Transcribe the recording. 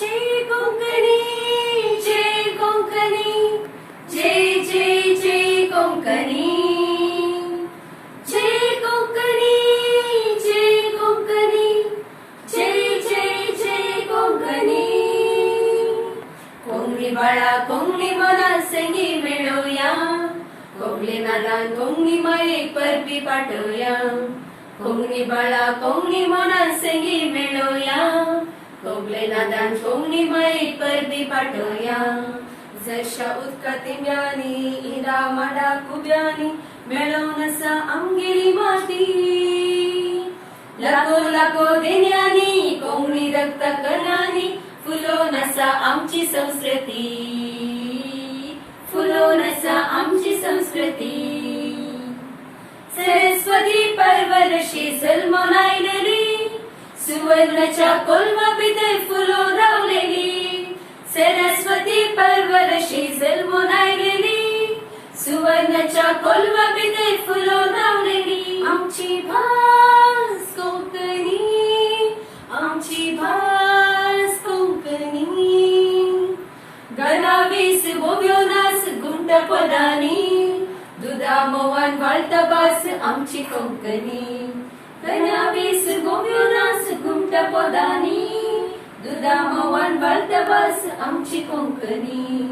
जय कोंकणी, जय कोंकणी, जय जय जय कोंकणी, जय कोंकणी, जय कोंकणी, जय जय जय कोंकणी. कोंकणी बाळा कोंकणी मना संगी मिळवूया, कोंकणी नादान कोंकणी मायेक परबी पाठवूया. कोंकणी बाळा कोंकणी मना संगी मिळवूया, कोंकणी नादान कोंकणी मायेक परबी पाठवूया. जशा उदका तिंब्यांनी इरा माडा कुब्यांनी मेळोवन आसा आमगेली माती. लाखो लाखो देण्यांनी कोंकणी रक्त कणांनी फुलोवन आसा आमची संस्कृती, फुलोवन आसा आमची संस्कृती. सरस्वती परवरशी जल्मोन आयलेली, सुवर्णाच्या कोलवा भितर फुलोवन रावलेली. सरस्वती परवरशी जल्मोन आयलेली, सुवर्णाच्या कोलवा भितर फुलोवन रावलेली. आमची भास कोंकणी, आमची भास कोंकणी. गरावीस बोब्यो नास गुंट पदांनी, दुधा मोवान वाळता भास आमची कोंकणी. गरावीस बोब्यो नास गुंट पदांनी, दुधा मोवान वाळता भास आमची कोंकणी.